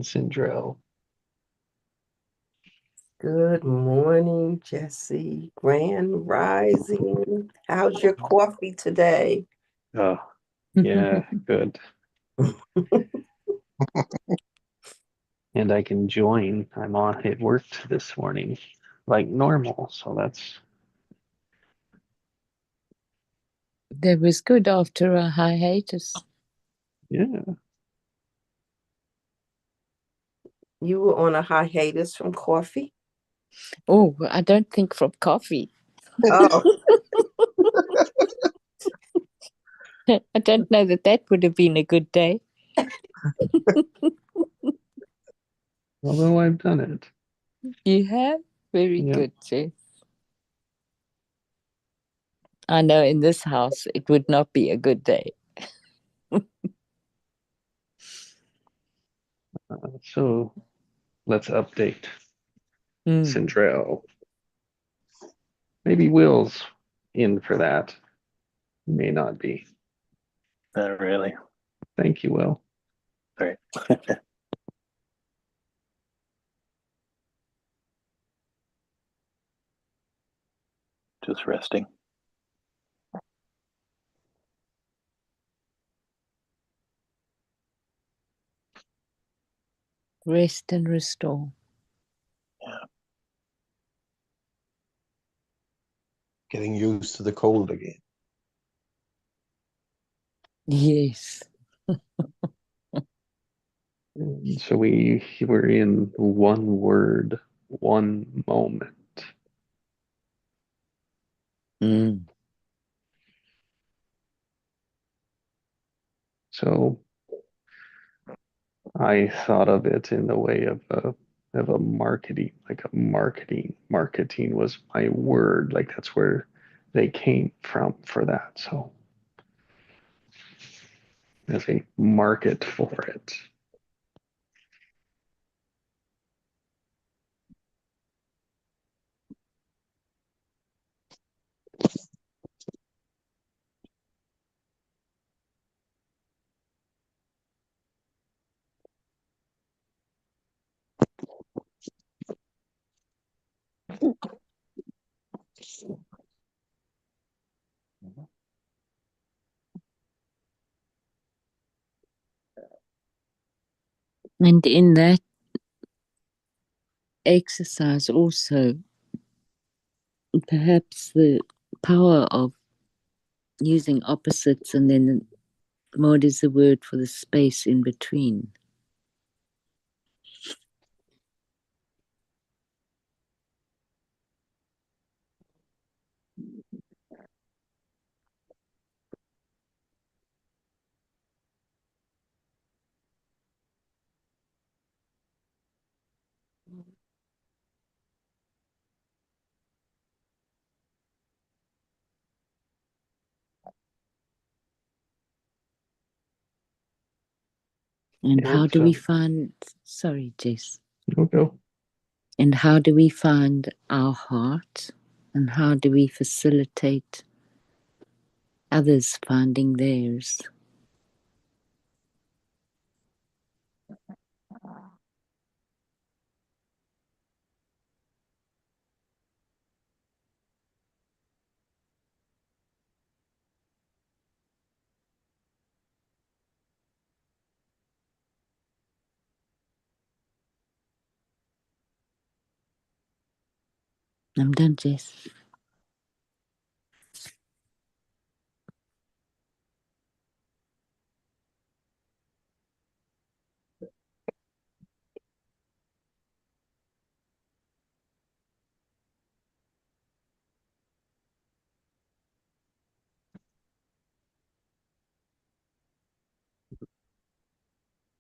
Sindrell. Good morning, Jesse. Grand Rising. How's your coffee today? Oh, yeah, good. And I can join. I'm on. It worked this morning like normal, so that's That was good after a hiatus. yeah. You were on a hiatus from coffee? Oh, I don't think from coffee. Oh, I don't know that would have been a good day. Although I've done it. You have? Very Yeah. good, Jess. I know in this house it would not be a good day. So let's update Sindrell. Maybe Will's in for that. May not be. Not really. Thank you, Will. All right. Just resting. Rest and restore. Yeah. Getting used to the cold again. Yes. So we were in one word, one moment. So I thought of it in the way of a marketing, like a marketing. Marketing was my word, like that's where they came from for that. So there's a market for it. And in that exercise also, perhaps the power of using opposites and then what is the word for the space in between? And how do we find, sorry, Jess. Go. And how do we find our heart? And how do we facilitate others finding theirs? I'm done, Jess.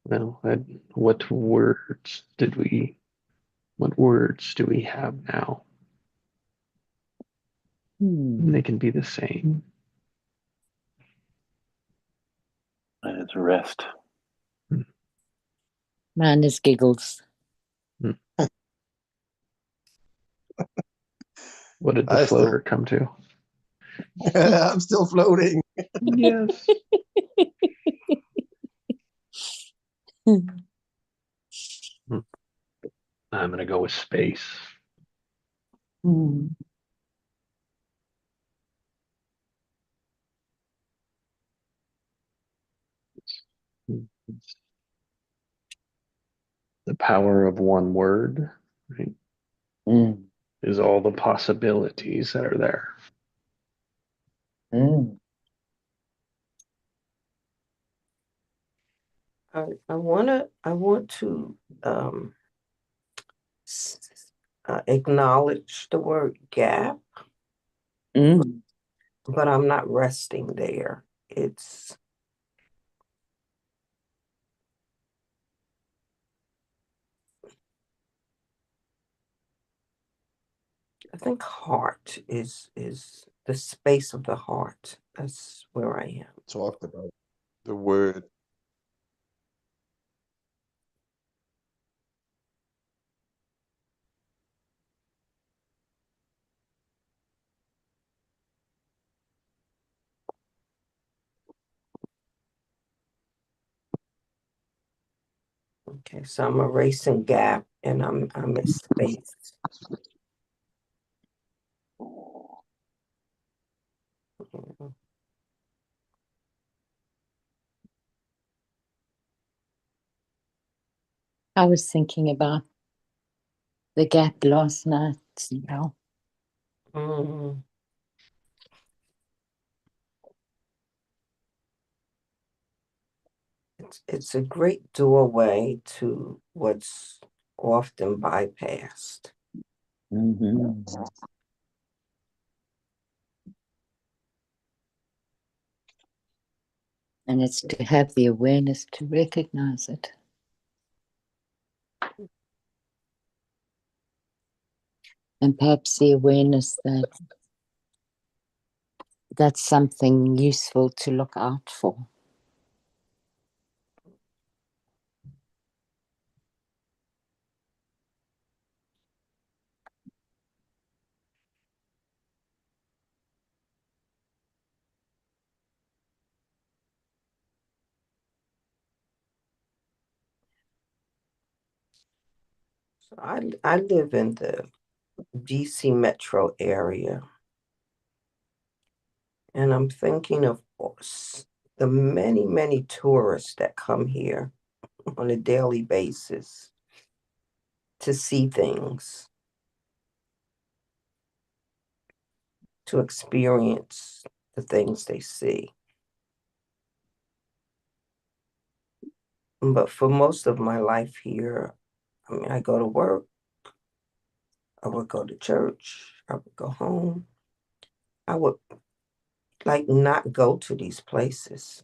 Well, what words do we have now? They can be the same. And it's rest. Mine is giggles. What did the floater come to? I'm still floating. Yes. I'm gonna go with space. Hmm. It's the power of one word, right? Mm. Is all the possibilities that are there. Mm. I want to s- acknowledge the word gap, Mm. but I'm not resting there. It's I think heart is the space of the heart. That's where I am. Talked about the word. Okay, so I'm erasing gap and I'm at space. I was thinking about the gap last night, you know. Mm. It's a great doorway to what's often bypassed. Mm-hmm. And it's to have the awareness to recognize it. And perhaps the awareness that that's something useful to look out for. So I live in the DC metro area, and I'm thinking of the many tourists that come here on a daily basis to see things, to experience the things they see. But for most of my life here, I mean, I go to work, I would go to church, I would go home. I would like not go to these places.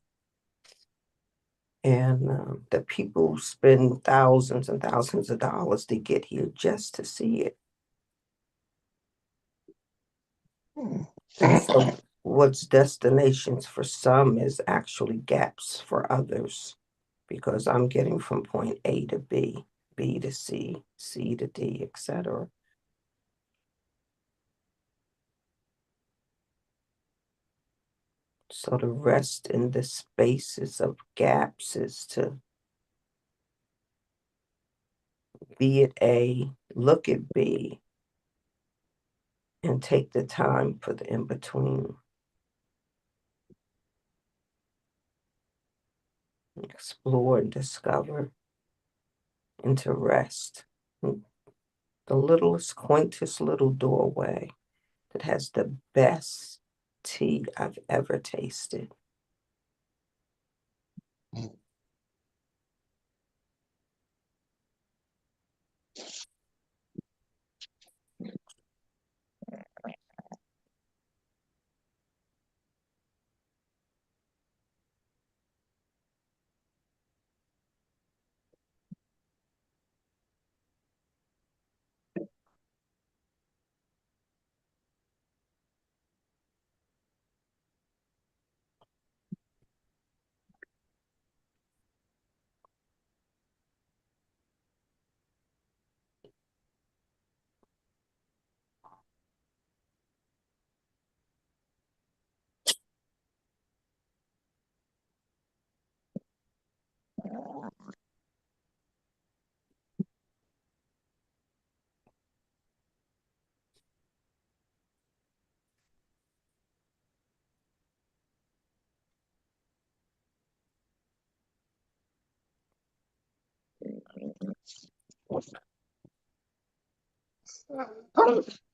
And the people spend thousands and thousands of dollars to get here just to see it. And so, what's destinations for some is actually gaps for others because I'm getting from point A to B, B to C, C to D, etc. So, to rest in the spaces of gaps is to be at A, look at B, and take the time for the in between. Explore and discover and to rest. The littlest, quaintest little doorway that has the best tea I've ever tasted.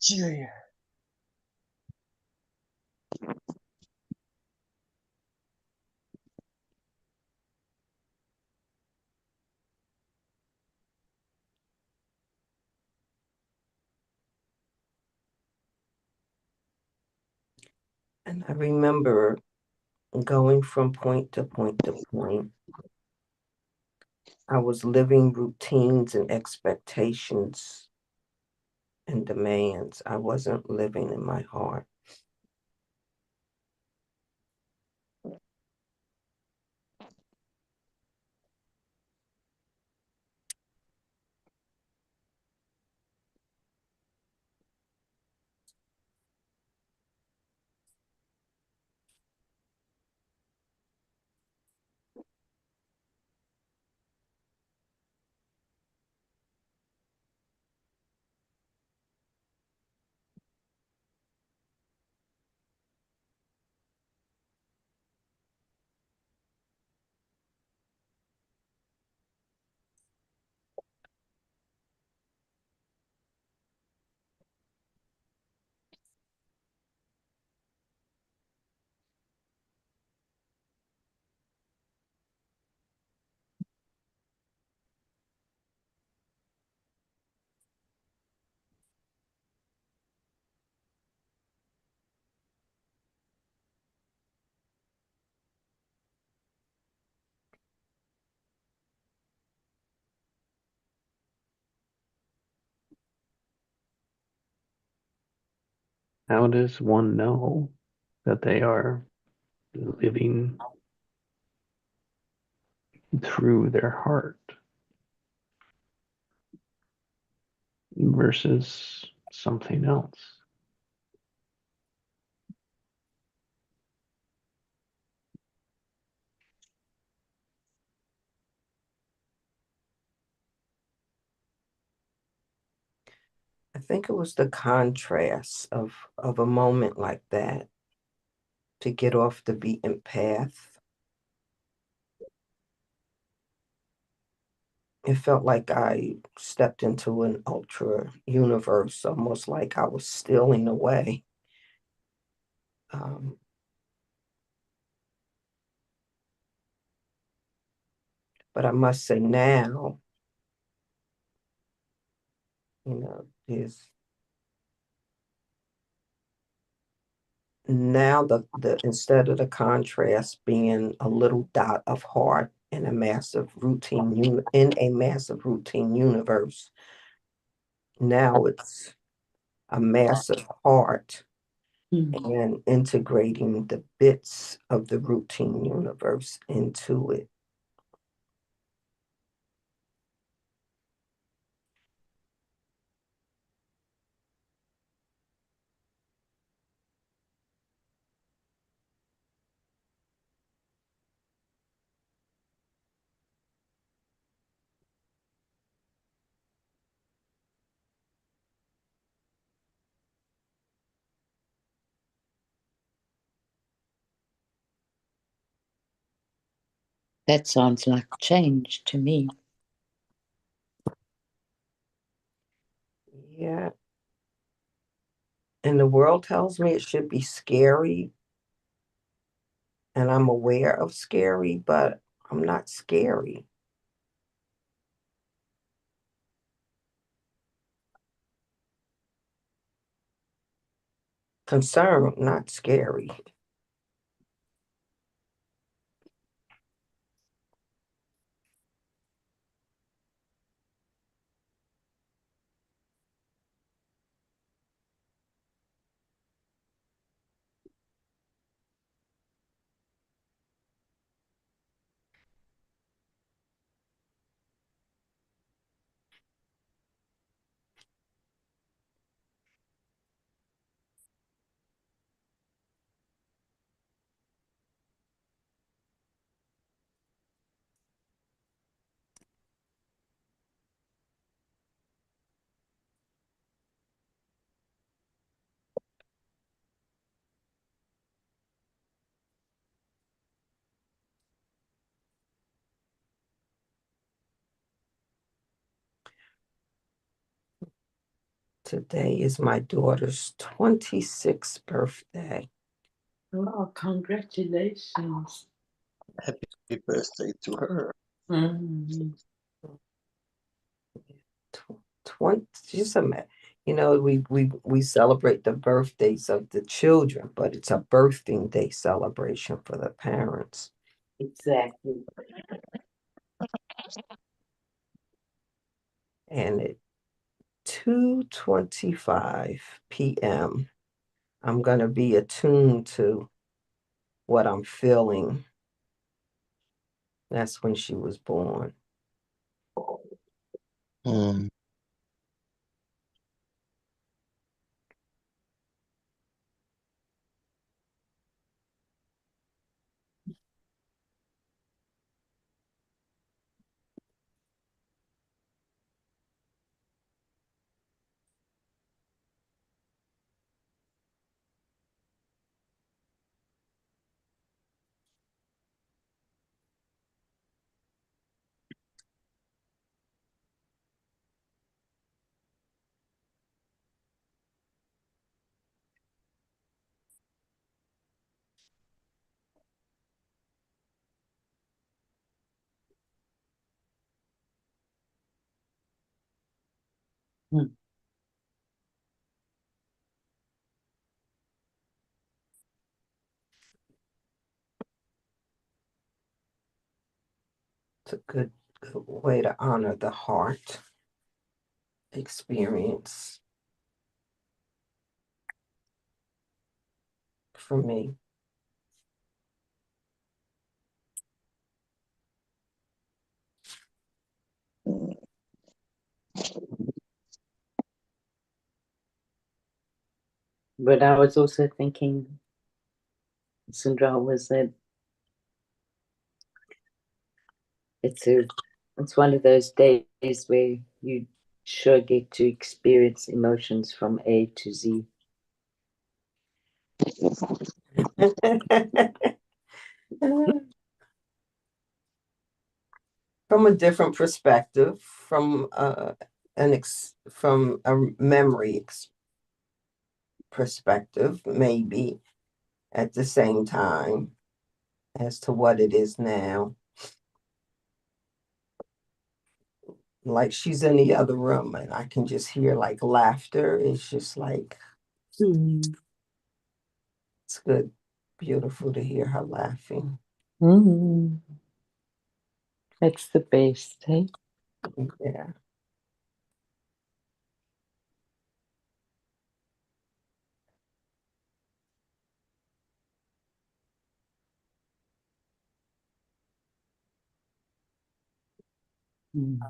Yeah. And I remember going from point to point to point. I was living routines and expectations and demands. I wasn't living in my heart. How does one know that they are living through their heart versus something else? I think it was the contrast of a moment like that to get off the beaten path. It felt like I stepped into an ultra universe, almost like I was stealing away. Um, but I must say now, is now the instead of the contrast being a little dot of heart in a massive in a massive routine universe, now it's a massive heart and integrating the bits of the routine universe into it. That sounds like change to me. Yeah. And the world tells me it should be scary, and I'm aware of scary, but I'm not scary. Concerned, not scary. Today is my daughter's 26th birthday. Oh, congratulations. Happy birthday to her. Mm. 20, just you know, we celebrate the birthdays of the children, but it's a birthing day celebration for the parents. Exactly. And at 2:25 p.m., I'm going to be attuned to what I'm feeling. That's when she was born. Mm. It's a good way to honor the heart experience for me. But I was also thinking, Sundra, was that it's one of those days where you sure get to experience emotions from A to Z. From a different perspective, from from a memory perspective, maybe at the same time as to what it is now. Like she's in the other room and I can just hear like laughter. It's just like it's good, beautiful to hear her laughing. Mm. That's the best, hey? Yeah. Mm.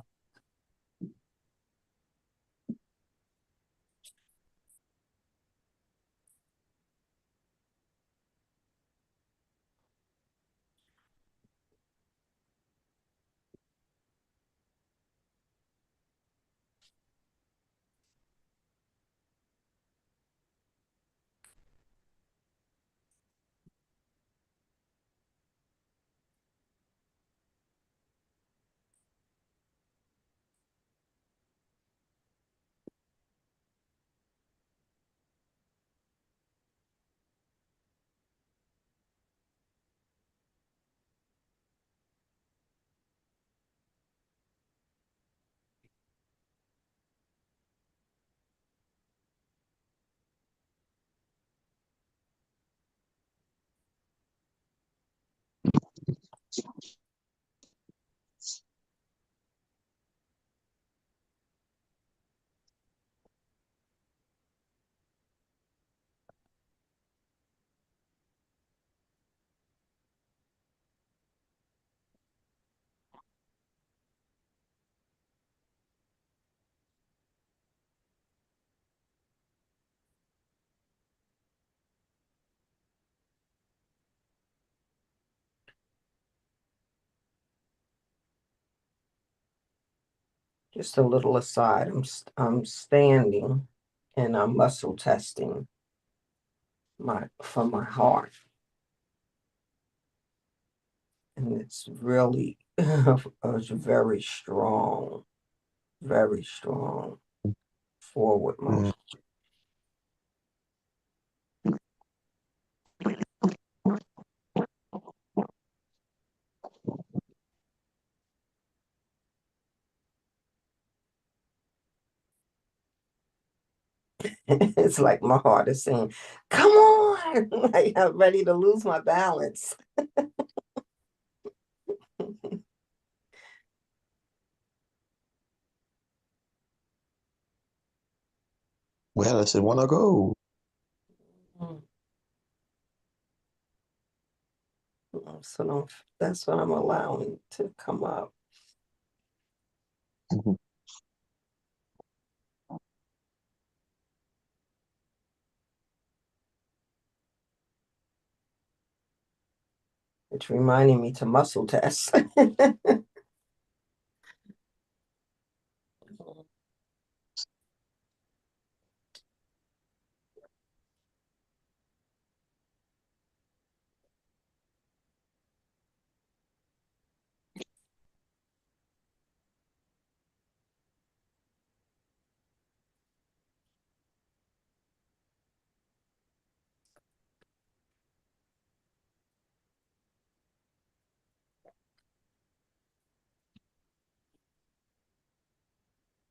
Just a little aside. I'm standing and I'm muscle testing for my heart. And it's really it's very strong, very strong. forward motion. It's like my heart is saying, come on, like I'm ready to lose my balance. Where does it want to go? So that's what I'm allowing to come up. Mhm. It's reminding me to muscle test.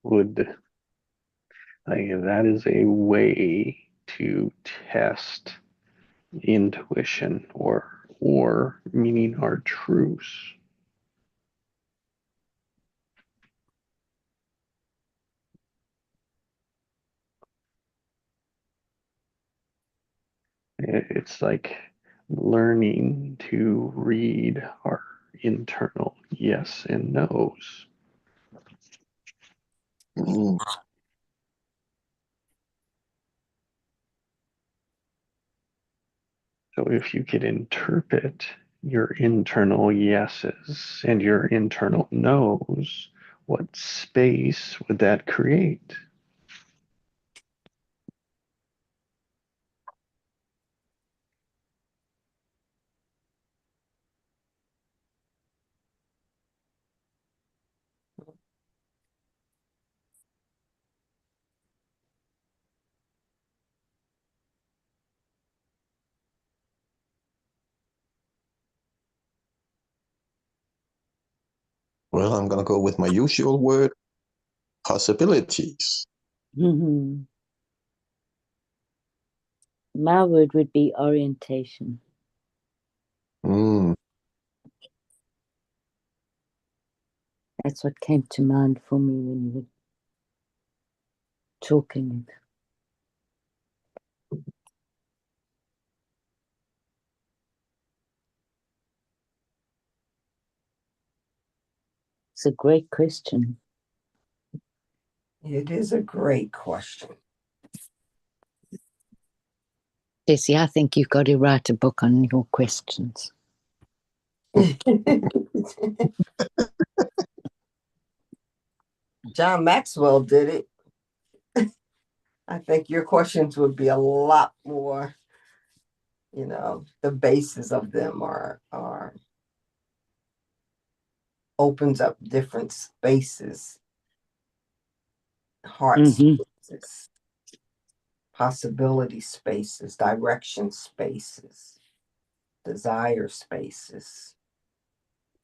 Would that is a way to test intuition or meaning our truths. It's like learning to read our internal yes and no's. Mm. So if you could interpret your internal yeses and your internal no's, what space would that create? Well, I'm going to go with my usual word, possibilities. Hmm. My word would be orientation. Mm. That's what came to mind for me when you were talking. It's a great question. It is a great question. Jesse, I think you've got to write a book on your questions. John Maxwell did it. I think your questions would be a lot more, the basis of them are opens up different spaces, heart Mhm. spaces, possibility spaces, direction spaces, desire spaces,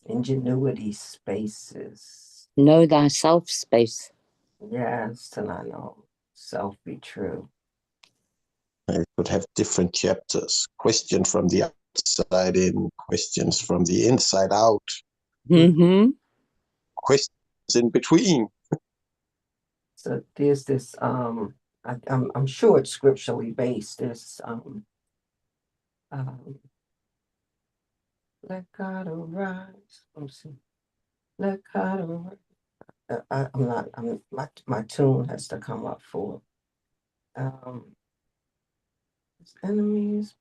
ingenuity spaces. Know thyself space. Yes, and I know self be true. It could have different chapters. Question from the outside in, questions from the inside out, Mm-hmm. questions in between. So there's this I'm sure it's scripturally based. There's let God arise. Let's see. Let God arise. My tune has to come up for his enemies,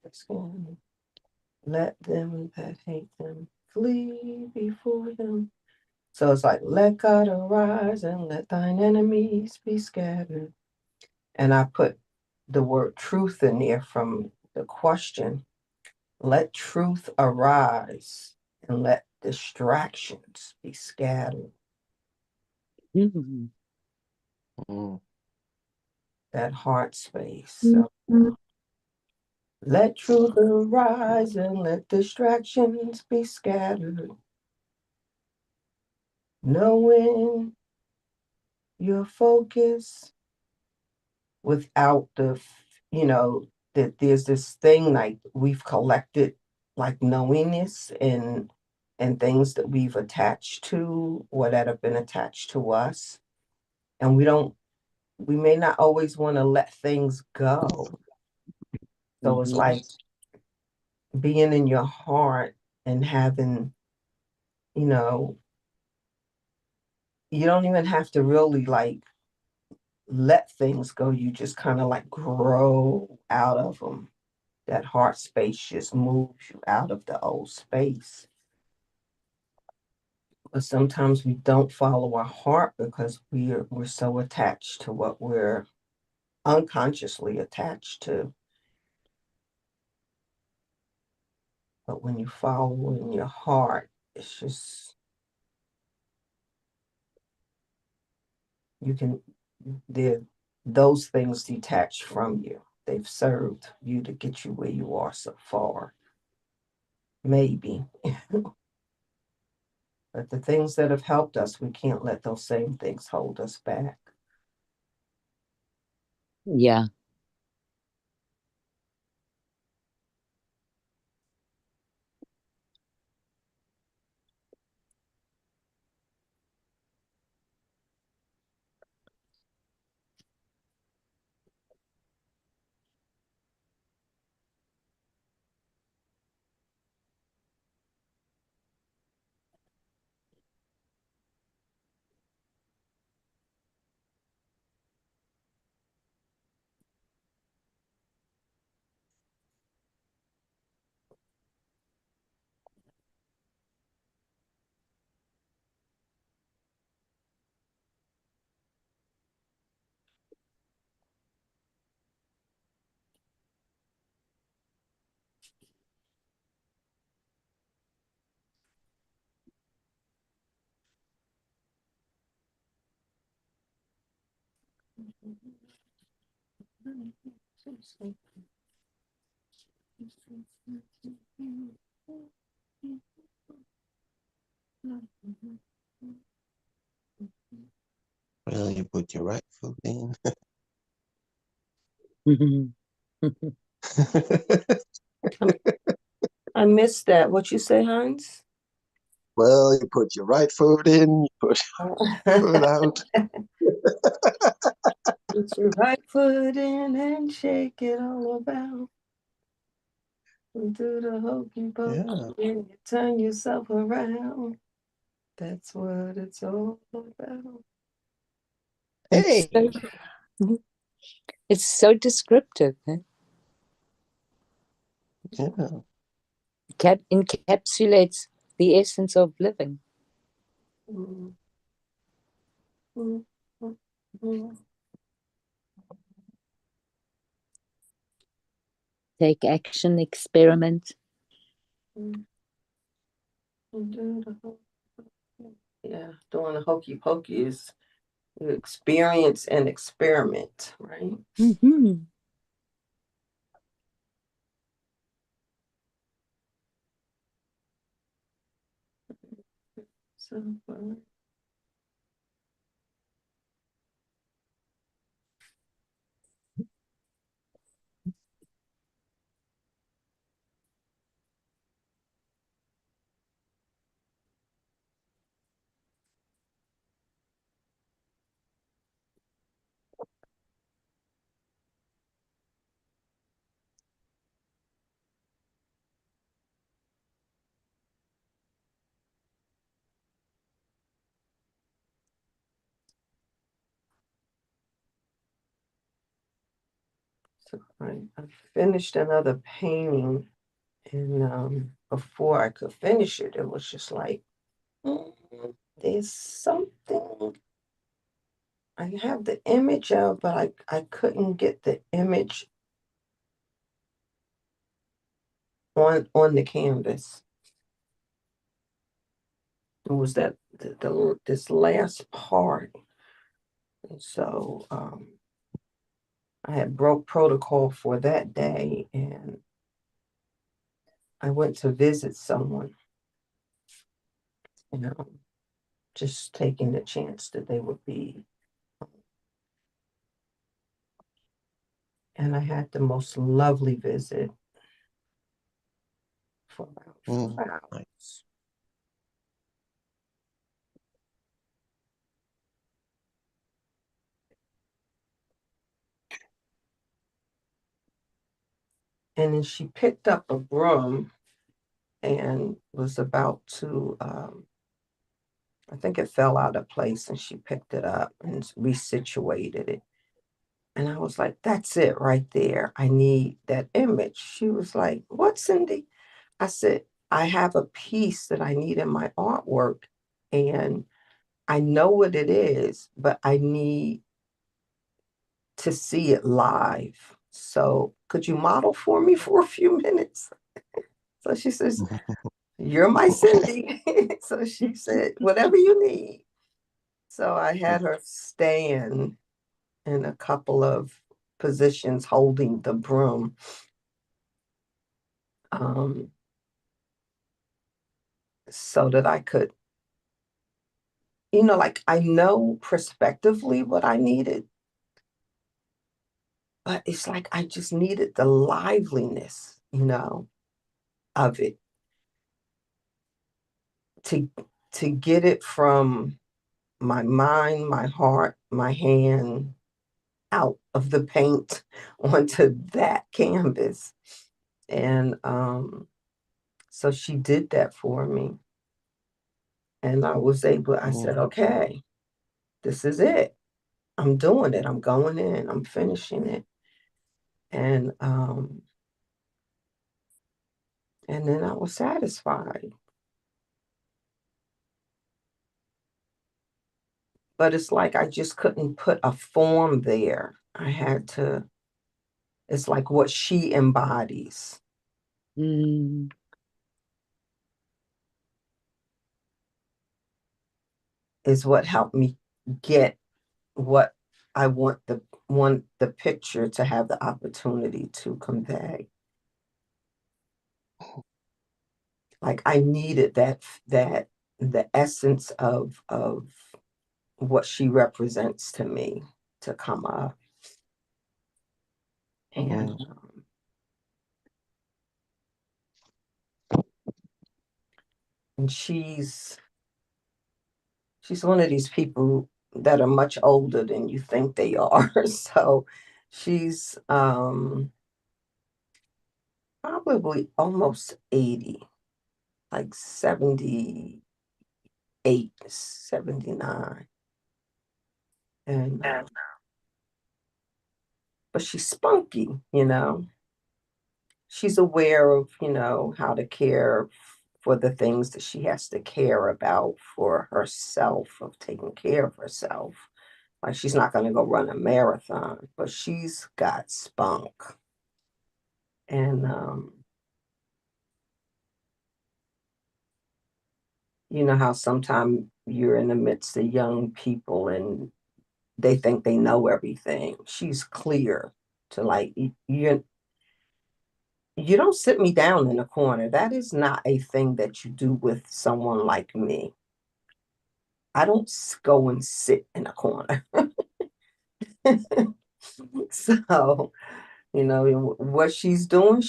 let them that hate them flee before them. So it's like, let God arise and let thine enemies be scattered. And I put the word truth in there from the question, let truth arise and let distractions be scattered. Mm-hmm. Mm. that heart space. So let truth arise and let distractions be scattered. Knowing your focus without that there's this thing like we've collected like knowingness and things that we've attached to or that have been attached to us. And we may not always want to let things go. So it's like being in your heart and having, you know, you don't even have to really like let things go. You just kind of like grow out of them. That heart space just moves you out of the old space. But sometimes we don't follow our heart because we're so attached to what we're unconsciously attached to. But when you follow in your heart, it's just you can those things detach from you. They've served you to get you where you are so far. Maybe. But the things that have helped us, we can't let those same things hold us back. Yeah. Well, you put your right foot in. I missed that. What you say, Hans? Well, you put your right foot in, you put your foot out. Put your right foot in and shake it all about. And do the hokey pokey Yeah. and you turn yourself around. That's what it's all about. It's Hey. so, it's so descriptive. Eh? Yeah. Encapsulates the essence of living. Mm, mm, mm, mm. Take action, experiment. Yeah, doing the hokey pokey is experience and experiment, right? Mm-hmm. So, I finished another painting, and before I could finish it, it was just like, "Mm, there's something I have the image of, but I couldn't get the image on the canvas." It was that this last part. And so I had broke protocol for that day, and I went to visit someone, you know, just taking the chance that they would be. And I had the most lovely visit for about Mm, 4 nice. hours. And then she picked up a broom and was about to, I think it fell out of place, and she picked it up and resituated it. And I was like, that's it right there. I need that image. She was like, what, Cindy? I said, I have a piece that I need in my artwork, and I know what it is, but I need to see it live. So could you model for me for a few minutes? So she says, you're my Cindy. So she said, whatever you need. So I had her stand in a couple of positions holding the broom. So that I could, like I know prospectively what I needed, but it's like I just needed the liveliness, of it to get it from my mind, my heart, my hand out of the paint onto that canvas. And so she did that for me. And I said, okay, this is it. I'm doing it. I'm going in. I'm finishing it. And then I was satisfied. But it's like I just couldn't put a form there. It's like what she embodies. Mm. Is what helped me get what I want the picture to have the opportunity to convey. Like I needed that the essence of what she represents to me to come up. And and she's one of these people that are much older than you think they are. So she's probably almost 80, like 78, 79. And but she's spunky. She's aware of, how to care for the things that she has to care about for herself, of taking care of herself. Like she's not going to go run a marathon, but she's got spunk. And you know how sometimes you're in the midst of young people and they think they know everything. She's clear to like you don't sit me down in a corner. That is not a thing that you do with someone like me. I don't go and sit in a corner. So, what she's doing.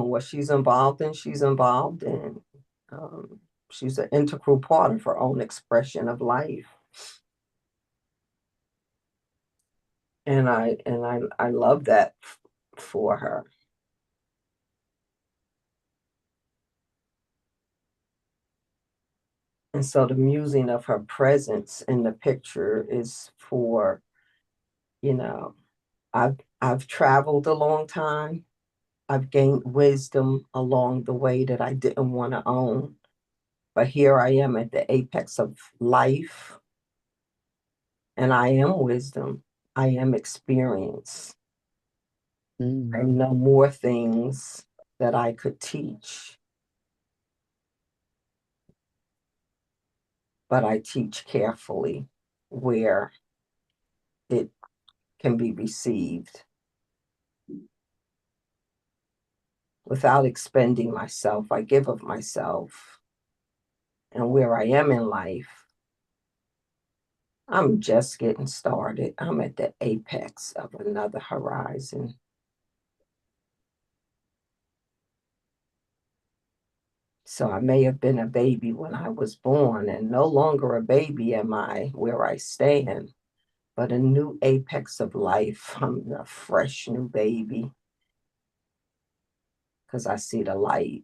What she's involved in, she's involved in. Um, she's an integral part of her own expression of life. And I love that for her. And so the musing of her presence in the picture is for, you know, I've traveled a long time. I've gained wisdom along the way that I didn't want to own. But here I am at the apex of life, and I am wisdom. I am experience. I know more things that I could teach, but I teach carefully where it can be received. without expending myself. I give of myself. And where I am in life, I'm just getting started. I'm at the apex of another horizon. So I may have been a baby when I was born, and no longer a baby am I where I stand, but a new apex of life. I'm a fresh new baby because I see the light.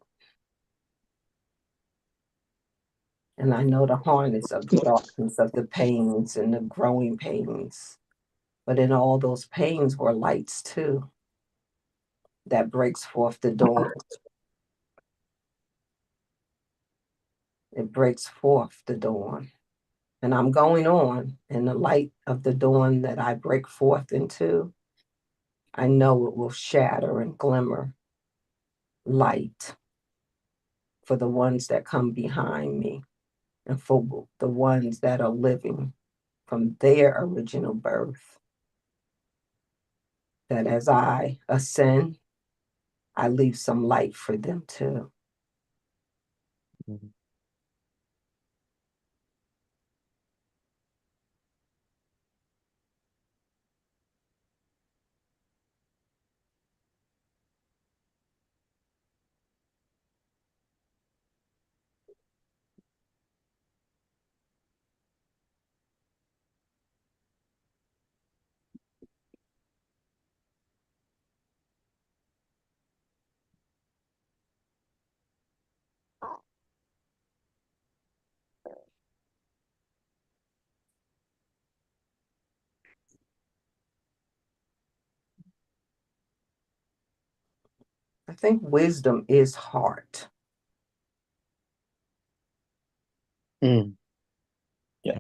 And I know the harness of the darkness of the pains and the growing pains. But in all those pains were lights too, that breaks forth the dawn. It breaks forth the dawn. And I'm going on in the light of the dawn that I break forth into. I know it will shatter and glimmer light for the ones that come behind me and for the ones that are living from their original birth. That as I ascend, I leave some light for them too. I think wisdom is heart. Mm. Yeah.